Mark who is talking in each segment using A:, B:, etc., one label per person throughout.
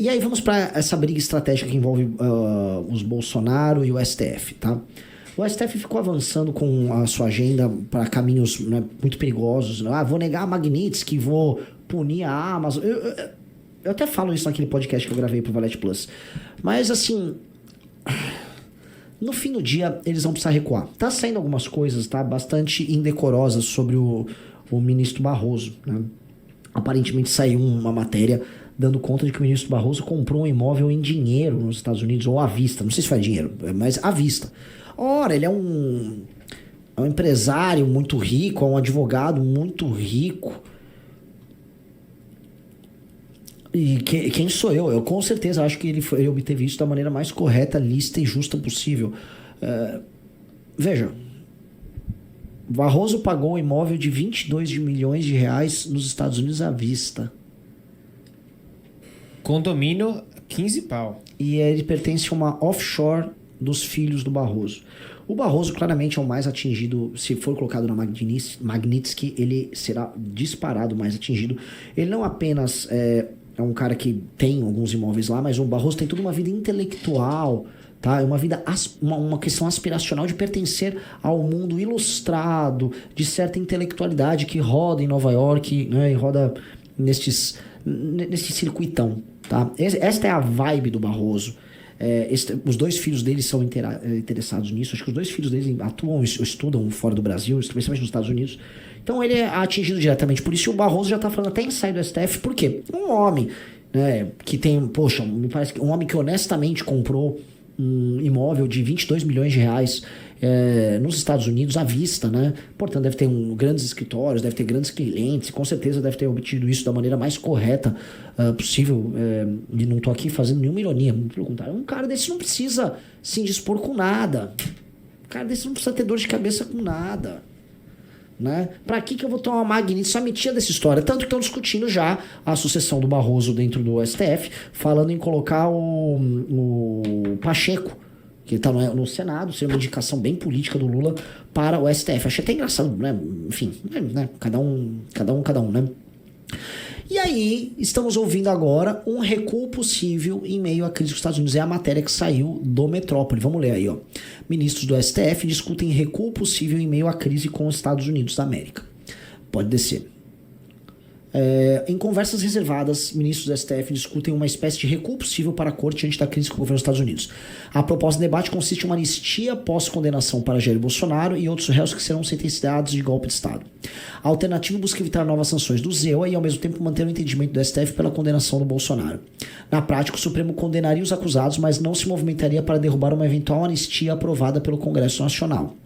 A: E aí vamos para essa briga estratégica que envolve os Bolsonaro e o STF, tá? O STF ficou avançando com a sua agenda para caminhos, né, muito perigosos. Vou negar a Magnitsky, vou punir a Amazon. Eu até falo isso naquele podcast que eu gravei pro Valete Plus. Mas, assim, no fim do dia, eles vão precisar recuar. Tá saindo algumas coisas, tá? Bastante indecorosas sobre o ministro Barroso, né? Aparentemente saiu uma matéria dando conta de que o ministro Barroso comprou um imóvel em dinheiro nos Estados Unidos, ou à vista. Não sei se foi dinheiro, mas à vista. Ora, ele é um empresário muito rico, é um advogado muito rico. E quem sou eu? Eu com certeza acho que ele obteve isso da maneira mais correta, lícita e justa possível. Veja, Barroso pagou um imóvel de 22 milhões de reais nos Estados Unidos à vista.
B: Condomínio, 15 pau.
A: E ele pertence a uma offshore dos filhos do Barroso. O Barroso claramente é o mais atingido. Se for colocado na Magnitsky, ele será disparado mais atingido. Ele não apenas é um cara que tem alguns imóveis lá, mas o Barroso tem toda uma vida intelectual, tá? É uma vida, uma questão aspiracional de pertencer ao mundo ilustrado, de certa intelectualidade que roda em Nova York, né? E roda nesse circuitão, tá? Esta é a vibe do Barroso. Os dois filhos dele são interessados nisso. Acho que os dois filhos dele atuam, estudam fora do Brasil, especialmente nos Estados Unidos. Então ele é atingido diretamente por isso. E o Barroso já está falando até em sair do STF. Por quê? Um homem, né, que tem, poxa, me parece que um homem que honestamente comprou um imóvel de 22 milhões de reais nos Estados Unidos à vista, né? Portanto, deve ter grandes escritórios, deve ter grandes clientes, com certeza deve ter obtido isso da maneira mais correta possível. E não tô aqui fazendo nenhuma ironia, muito pelo contrário. Um cara desse não precisa se indispor com nada. Um cara desse não precisa ter dor de cabeça com nada. Né? Pra que eu vou tomar uma Magnitsky? Só me tira dessa história. Tanto que estão discutindo já a sucessão do Barroso dentro do STF, falando em colocar o Pacheco, que está no Senado, seria uma indicação bem política do Lula para o STF. Achei até engraçado, né? Enfim, né? Cada um, né? E aí, estamos ouvindo agora um recuo possível em meio à crise dos Estados Unidos. É a matéria que saiu do Metrópole. Vamos ler aí, ó. Ministros do STF discutem recuo possível em meio à crise com os Estados Unidos da América. Pode descer. Em conversas reservadas, ministros do STF discutem uma espécie de recuo possível para a corte diante da crise com o governo dos Estados Unidos. A proposta de debate consiste em uma anistia pós-condenação para Jair Bolsonaro e outros réus que serão sentenciados de golpe de Estado. A alternativa busca evitar novas sanções do ZEUA e, ao mesmo tempo, manter o entendimento do STF pela condenação do Bolsonaro. Na prática, o Supremo condenaria os acusados, mas não se movimentaria para derrubar uma eventual anistia aprovada pelo Congresso Nacional.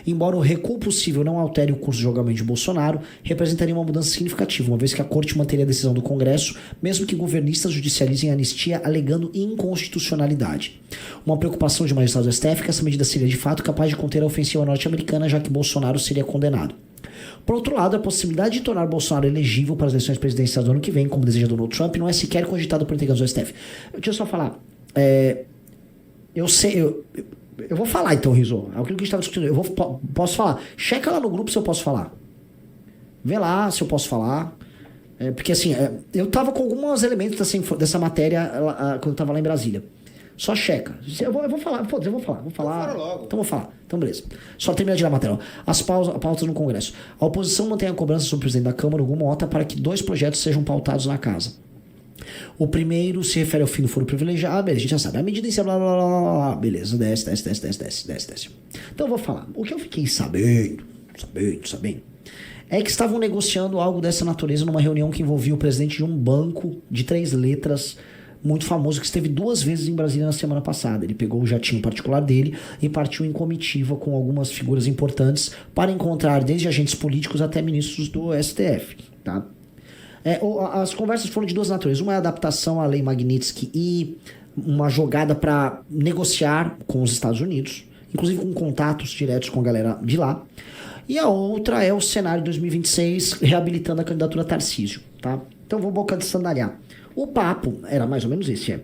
A: Embora o recuo possível não altere o curso de julgamento de Bolsonaro, representaria uma mudança significativa, uma vez que a Corte manteria a decisão do Congresso, mesmo que governistas judicializem a anistia alegando inconstitucionalidade. Uma preocupação de magistrados do STF é que essa medida seria de fato capaz de conter a ofensiva norte-americana, já que Bolsonaro seria condenado. Por outro lado, a possibilidade de tornar Bolsonaro elegível para as eleições presidenciais do ano que vem, como deseja Donald Trump, não é sequer cogitada por integrantes do STF. Deixa eu só falar. Eu vou falar então, Rizzo. É aquilo que a gente estava discutindo. Posso falar. Checa lá no grupo se eu posso falar. Vê lá se eu posso falar. Porque assim, eu tava com alguns elementos dessa matéria quando eu tava lá em Brasília. Só checa. Eu vou falar. Foda-se, eu vou falar. Então logo. Então vou falar. Então beleza. Só terminar de ler a matéria. As pautas no Congresso. A oposição mantém a cobrança sobre o presidente da Câmara, Hugo Mota, para que 2 projetos sejam pautados na casa. O primeiro se refere ao fim do foro privilegiado. Beleza, a gente já sabe. A medida em si, blá, blá, blá, blá, blá. Beleza, desce. Então eu vou falar. O que eu fiquei sabendo, é que estavam negociando algo dessa natureza numa reunião que envolvia o presidente de um banco de 3 letras muito famoso, que esteve 2 vezes em Brasília na semana passada. Ele pegou o jatinho particular dele e partiu em comitiva com algumas figuras importantes para encontrar desde agentes políticos até ministros do STF, tá? As conversas foram de 2 naturezas. Uma é a adaptação à lei Magnitsky e uma jogada para negociar com os Estados Unidos, inclusive com contatos diretos com a galera de lá. E a outra é o cenário de 2026 reabilitando a candidatura Tarcísio, tá? Então vou boca de sandalhar. O papo era mais ou menos esse,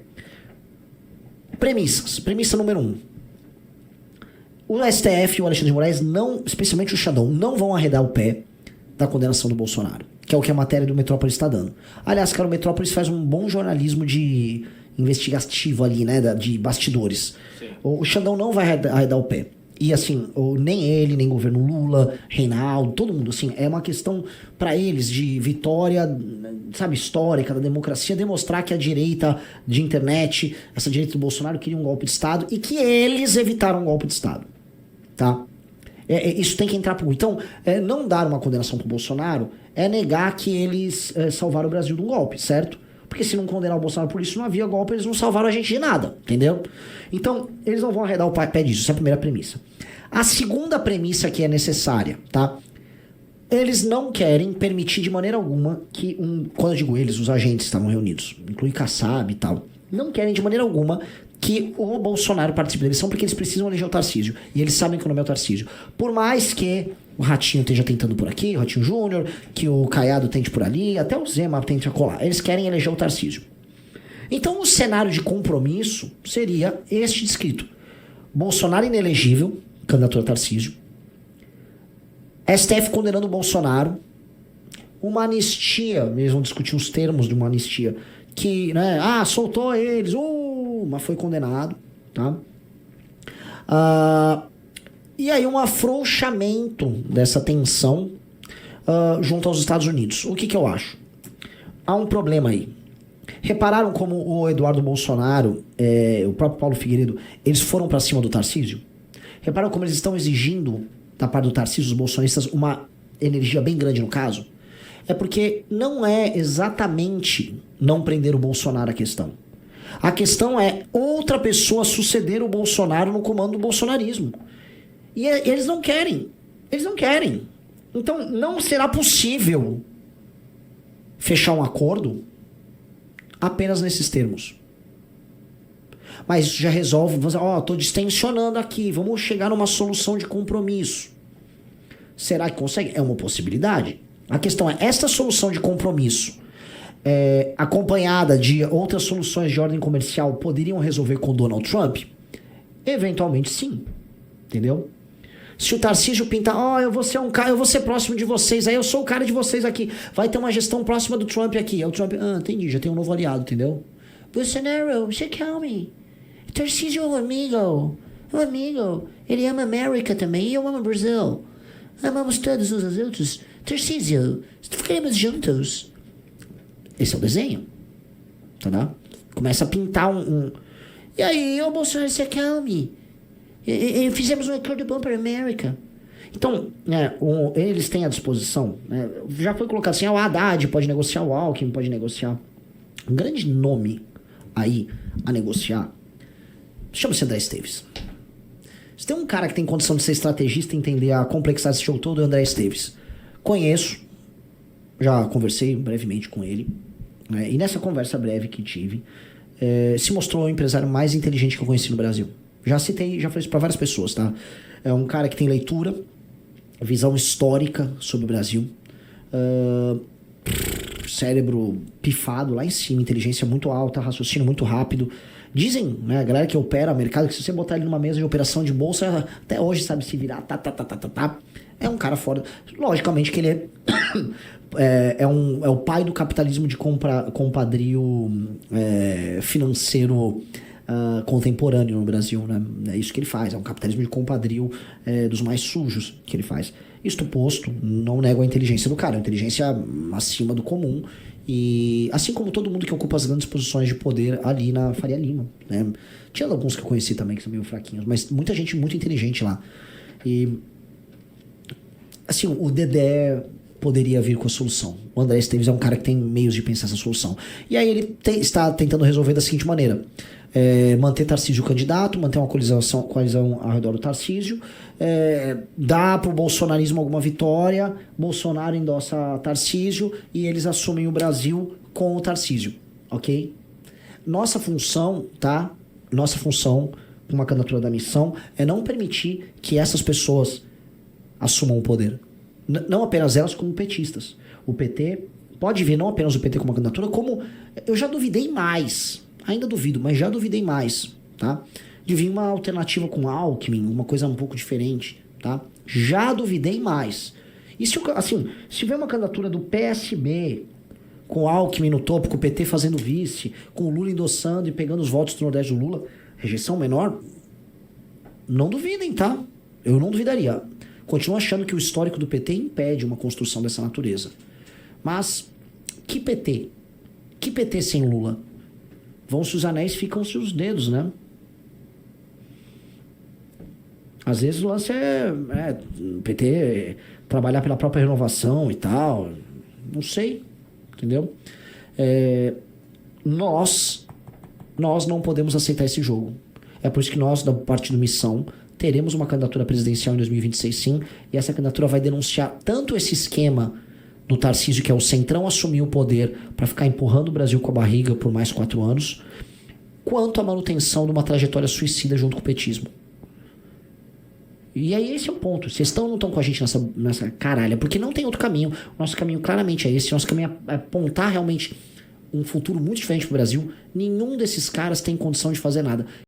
A: Premissas. Premissa número 1. O STF e o Alexandre de Moraes, não, especialmente o Xandão, não vão arredar o pé da condenação do Bolsonaro. que é o que a matéria do Metrópolis está dando. Aliás, cara, o Metrópolis faz um bom jornalismo de investigativo ali, né, de bastidores.
B: Sim.
A: O Xandão não vai arredar o pé. E assim, nem ele, nem o governo Lula, Reinaldo, todo mundo, assim, é uma questão para eles de vitória, sabe, histórica da democracia, demonstrar que a direita de internet, essa direita do Bolsonaro queria um golpe de Estado e que eles evitaram um golpe de Estado, tá? Isso tem que entrar pro... Então, não dar uma condenação pro Bolsonaro é negar que eles salvaram o Brasil de um golpe, certo? Porque se não condenar o Bolsonaro por isso, não havia golpe, eles não salvaram a gente de nada, entendeu? Então, eles não vão arredar o pé disso, essa é a primeira premissa. A segunda premissa que é necessária, tá? Eles não querem permitir de maneira alguma que quando eu digo eles, os agentes estavam reunidos, inclui Kassab e tal, não querem de maneira alguma que o Bolsonaro participe da eleição, porque eles precisam eleger o Tarcísio. E eles sabem que o nome é o Tarcísio. Por mais que o Ratinho esteja tentando por aqui, o Ratinho Júnior, que o Caiado tente por ali, até o Zema tente colar. Eles querem eleger o Tarcísio. Então, o cenário de compromisso seria este descrito. Bolsonaro inelegível, candidatura Tarcísio. STF condenando o Bolsonaro. Uma anistia, eles vão discutir os termos de uma anistia, que, né, soltou eles, mas foi condenado, tá? E aí um afrouxamento dessa tensão junto aos Estados Unidos. O que eu acho? Há um problema aí. Repararam como o Eduardo Bolsonaro, o próprio Paulo Figueiredo, eles foram pra cima do Tarcísio? Repararam como eles estão exigindo da parte do Tarcísio, os bolsonaristas, uma energia bem grande no caso? É porque não é exatamente não prender o Bolsonaro a questão. A questão é outra pessoa suceder o Bolsonaro no comando do bolsonarismo. E eles não querem. Eles não querem. Então não será possível fechar um acordo apenas nesses termos. Mas isso já resolve, tô distensionando aqui, vamos chegar numa solução de compromisso. Será que consegue? É uma possibilidade. A questão é, esta solução de compromisso, acompanhada de outras soluções de ordem comercial, poderiam resolver com Donald Trump? Eventualmente sim. Entendeu? Se o Tarcísio pintar, eu vou ser um cara, eu vou ser próximo de vocês, aí eu sou o cara de vocês aqui, vai ter uma gestão próxima do Trump aqui. Aí o Trump, entendi, já tem um novo aliado, entendeu? Bolsonaro, você calme. Tarcísio é um amigo. É um amigo. Ele ama a América também, e eu amo o Brasil. Amamos todos uns aos outros. Tarcísio, ficaremos juntos. Esse é o desenho. Tá? Começa a pintar E aí, Bolsonaro, se acalme. Fizemos um acordo bom para a América. Então, eles têm à disposição. Já foi colocado assim, o Haddad pode negociar, o Alckmin pode negociar. Um grande nome aí a negociar chama-se André Esteves. Se tem um cara que tem condição de ser estrategista e entender a complexidade desse jogo todo, é o André Esteves. Conheço, já conversei brevemente com ele, né? E nessa conversa breve que tive, se mostrou o empresário mais inteligente que eu conheci no Brasil. Já falei isso para várias pessoas, tá? É um cara que tem leitura, visão histórica sobre o Brasil, cérebro pifado lá em cima, inteligência muito alta, raciocínio muito rápido. Dizem, né, a galera que opera mercado, que se você botar ele numa mesa de operação de bolsa, até hoje sabe se virar, É um cara foda. Logicamente que ele é o pai do capitalismo de compadrio financeiro contemporâneo no Brasil, né? É isso que ele faz. É um capitalismo de compadrio dos mais sujos que ele faz. Isto posto, não nego a inteligência do cara. A inteligência acima do comum. E assim como todo mundo que ocupa as grandes posições de poder ali na Faria Lima, né? Tinha alguns que eu conheci também que são meio fraquinhos, mas muita gente muito inteligente lá. E assim, o Dedé poderia vir com a solução. O André Esteves é um cara que tem meios de pensar essa solução. E aí ele está tentando resolver da seguinte maneira: manter Tarcísio candidato, manter uma coalizão ao redor do Tarcísio, dar pro bolsonarismo alguma vitória, Bolsonaro endossa Tarcísio e eles assumem o Brasil com o Tarcísio, ok? Nossa função, tá? Nossa função, com uma candidatura da missão, é não permitir que essas pessoas assumam o poder. Não apenas elas, como petistas. O PT, pode vir não apenas o PT como uma candidatura, como eu já duvidei mais. Ainda duvido, mas já duvidei mais, tá? De vir uma alternativa com Alckmin, uma coisa um pouco diferente, tá? Já duvidei mais. E se, assim, se tiver uma candidatura do PSB, com o Alckmin no topo, com o PT fazendo vice, com o Lula endossando e pegando os votos do Nordeste do Lula, rejeição menor, não duvidem, tá? Eu não duvidaria. Continuo achando que o histórico do PT impede uma construção dessa natureza. Mas, que PT? Que PT sem Lula? Vão-se os anéis, ficam-se os dedos, né? Às vezes o lance o PT trabalhar pela própria renovação e tal. Não sei, entendeu? Nós não podemos aceitar esse jogo. É por isso que nós, da Partido Missão, teremos uma candidatura presidencial em 2026, sim. E essa candidatura vai denunciar tanto esse esquema do Tarcísio, que é o Centrão assumir o poder para ficar empurrando o Brasil com a barriga por mais 4 anos, quanto a manutenção de uma trajetória suicida junto com o petismo. E aí esse é o ponto. Vocês estão ou não estão com a gente nessa caralha? Porque não tem outro caminho. O nosso caminho claramente é esse. O nosso caminho é apontar realmente um futuro muito diferente pro Brasil. Nenhum desses caras tem condição de fazer nada.